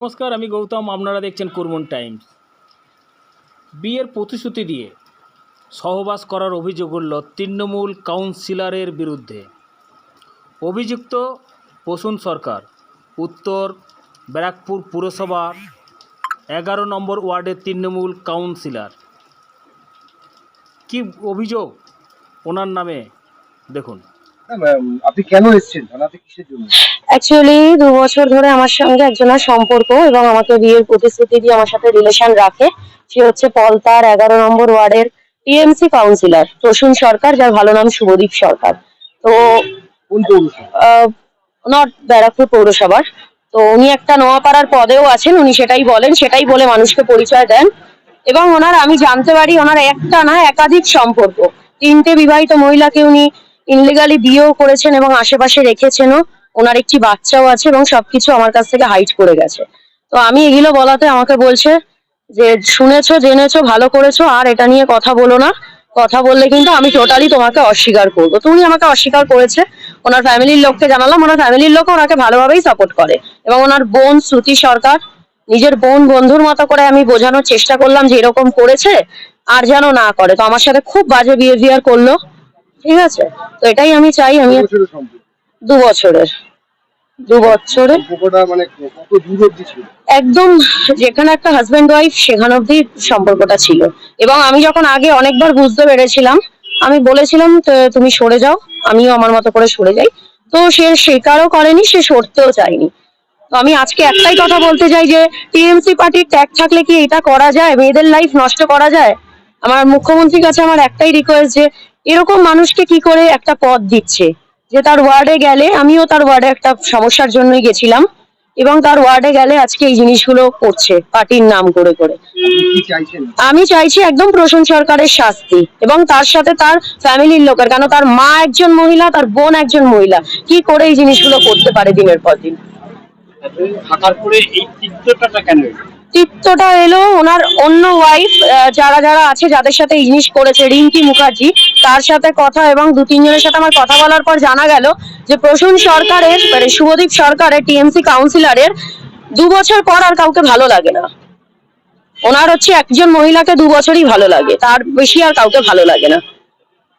নমস্কার, আমি গৌতম। আপনারা দেখছেন কুরমুন টাইমস। বিয়ের প্রতিশ্রুতি দিয়ে সহবাস করার অভিযোগ উঠল তৃণমূল কাউন্সিলরের বিরুদ্ধে। অভিযুক্ত প্রসূন সরকার, উত্তর ব্যারাকপুর পুরসভার 11 নম্বর ওয়ার্ডের তৃণমূল কাউন্সিলর। কি অভিযোগ ওনার নামে দেখুন। আপনি কেন এসেছেন থানাতে, কিসের জন্য? অ্যাকচুয়ালি 2 বছর ধরে আমার সঙ্গে একজনের সম্পর্ক এবং আমাকে বিয়ের প্রতিশ্রুতি দিয়ে আমার সাথে রিলেশন রাখে। সে হচ্ছে পলতার 11 নম্বর ওয়ার্ডের টিএমসি কাউন্সিলর প্রসূন সরকার, যার ভালো নাম শুভদীপ সরকার। তো কোন পৌরসভা? নর্থ ব্যারাকপুর পৌরসভার। তো উনি একটা নোয়াপাড়ার পদেও আছেন, উনি সেটাই বলেন, সেটাই বলে মানুষকে পরিচয় দেন। এবং ওনার আমি জানতে পারি ওনার একটা না একাধিক সম্পর্ক, 3টে বিবাহিত মহিলাকে উনি ইনলিগালি বিয়েও করেছেন এবং আশেপাশে রেখেছেনও। ওনার একটি বাচ্চাও আছে এবং সবকিছু আমার কাছ থেকে হাইড করে গেছে। তো আমি এগুলো বলাতে আমাকে বলছে যে শুনেছো, জেনেছো, ভালো করেছো, আর এটা নিয়ে কথা বলো না। কথা বললে কিন্তু আমি টোটালি তোমাকে অস্বীকার করবো। তো উনি আমাকে অস্বীকার করেছে। ওনার ফ্যামিলির লোককে জানালাম, ওনার ফ্যামিলির লোক ওনাকে ভালোভাবেই সাপোর্ট করে। এবং ওনার বোন শ্রুতি সরকার, নিজের বোন বন্ধুর মতো করে আমি বোঝানোর চেষ্টা করলাম যে এরকম করেছে আর যেন না করে। তো আমার সাথে খুব বাজে বিহেভিয়ার করলো। ঠিক আছে, তো এটাই আমি চাই। আমি 2 বছরের 2 বছরে মানে কত দূর অব্দি ছিল? একদম যেখানে একটা হাজবেন্ড ওয়াইফ সেখান অব্দি সম্পর্কটা ছিল। এবং আমি যখন আগে অনেকবার বুঝতে পেরেছিলাম, আমি বলেছিলাম তুমি সরে যাও, আমিও আমার মতো করে সরে যাই। তো সে স্বীকারও করেনি, সে সরতেও চায়নি। তো আমি আজকে একটাই কথা বলতে চাই যে টিএমসি পার্টির ট্যাগ থাকলে কি এটা করা যায়? মেয়েদের লাইফ নষ্ট করা যায়? আমার মুখ্যমন্ত্রীর কাছে আমার একটাই রিকোয়েস্ট যে এরকম মানুষকে কি করে একটা পদ দিচ্ছে, যে তার ওয়ার্ডে গেলে, আমিও তার ওয়ার্ডে একটা সমস্যার জন্যই গেছিলাম, এবং তার ওয়ার্ডে গেলে আজকে এই জিনিসগুলো করছে পার্টির নাম করে করে। কি চাইছেন? আমি চাইছি একদম প্রসূন সরকারের শাস্তি, এবং তার সাথে তার ফ্যামিলির লোকের। কেন তার মা একজন মহিলা, তার বোন একজন মহিলা, কি করে এই জিনিসগুলো করতে পারে দিনের পর দিন? থাকার পরে এই চিত্রটা কেন? চিত্তটা এলো ওনার অন্য ওয়াইফ যারা যারা আছে, যাদের সাথে এই জিনিস করেছে, রিঙ্কি মুখার্জি, তার সাথে কথা, এবং 2-3 জনের সাথে আমার কথা বলার পর জানা গেল যে প্রসূন সরকারের মানে শুভদীপ সরকারের টিএমসি কাউন্সিলরের 2 বছর পর আর কাউকে ভালো লাগে না। ওনার হচ্ছে একজন মহিলাকে 2 বছরই ভালো লাগে, তার বেশি আর কাউকে ভালো লাগে না।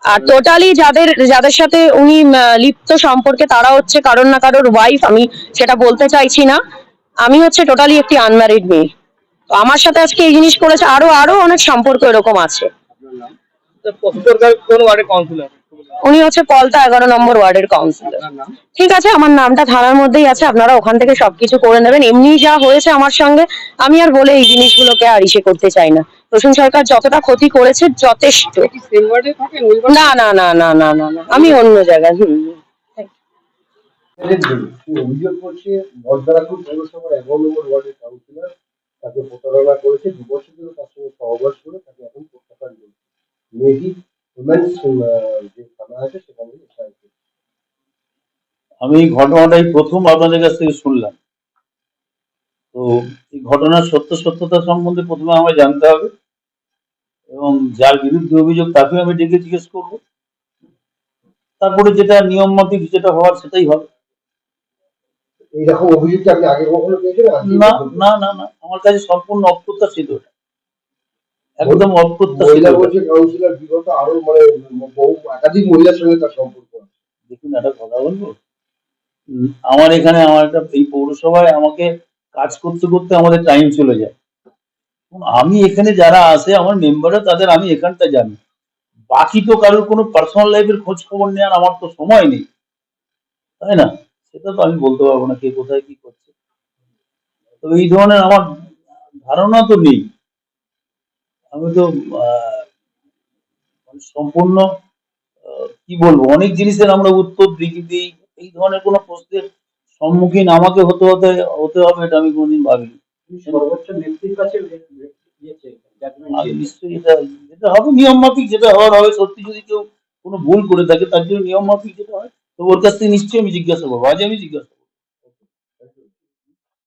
আর টোটালি যাদের যাদের সাথে উনি লিপ্ত সম্পর্কে, তারা হচ্ছে কারোর না কারোর ওয়াইফ। আমি সেটা বলতে চাইছি না। আমি হচ্ছে টোটালি একটি আনম্যারিড মেয়ে। তো আমার সাথে আজকে এই জিনিস করেছে। আরো আরো অনেক সম্পর্ক এরকম আছে। উনি হচ্ছে পলতা 11 নম্বর ওয়ার্ডের কাউন্সিলর। ঠিক আছে, আমার নামটা থানার মধ্যেই আছে, আপনারা ওখান থেকে সবকিছু করে নেবেন। এমনি যা হয়েছে আমার সঙ্গে, আমি আর বলে এই জিনিসগুলোকে আর ইসে করতে চাই না। প্রসূন সরকার যতটা ক্ষতি করেছে যথেষ্ট। না না না না না না না, আমি অন্য জায়গায়। অভিযোগ করছে বলদারাপুর পৌরসভার 11 নম্বর ওয়ার্ডের কাউন্সিলর তাকে প্রতারণা করেছে, 2 বছর ধরে তার সঙ্গে সহবাস করে তাকে এখন প্রত্যাখ্যান করেছে। মেয়েটি যে থানা আছে সেখানে এসআই। আমি এই ঘটনাটাই প্রথম আপনাদের কাছ থেকে শুনলাম। তো এই ঘটনার সত্যতা সম্বন্ধে প্রথমে আমায় জানতে হবে, এবং যার বিরুদ্ধে অভিযোগ তাকে আমি ডেকে জিজ্ঞেস করবো। তারপরে যেটা নিয়ম মাফিক যেটা হওয়ার সেটাই হবে। এইরকম অভিযোগ আপনি আগে কখনো পেয়েছেন? না না না না, আমার কাছে সম্পূর্ণ অপ্রত্যাশিত, একদম অপ্রত্যাশিত। কাউন্সিলর বিগত আরো মানে বহু একাধিক মহিলার সঙ্গে তার সম্পর্ক আছে। দেখুন, একটা কথা বলবো, আমার এখানে আমার একটা এই পৌরসভায় আমাকে কাজ করতে করতে আমাদের টাইম চলে যায়। আমি এখানে যারা আছে আমার মেম্বাররা, তাদের আমি এখানটা জানি। বাকি তো কারোর কোনো পার্সোনাল লাইফের খোঁজ খবর নেওয়ার আমার তো সময় নেই, তাই না? সেটা তো আমি বলতে পারবো না কে কোথায় কি করছে। তো এই ধরনের আমার ধারণা তো নেই। আমি তো সম্পূর্ণ কি বলবো, অনেক জিনিসের আমরা উত্তর দিই, এই ধরনের কোনো প্রশ্নের সম্মুখীন আমাকে হতে হবে এটা আমি কোনোদিন ভাবিনি। সর্বোচ্চ নেত্রীর কাছে নিশ্চয়ই যেটা হবে নিয়ম মাফিক, যেটা হওয়ার হবে। সত্যি যদি কেউ কোনো ভুল করে থাকে, তার জন্য নিয়ম মাফিক যেটা হয়, তো ওর কাছ থেকে নিশ্চয়ই আমি জিজ্ঞাসা করবো। আজ আমি জিজ্ঞাসা করবো।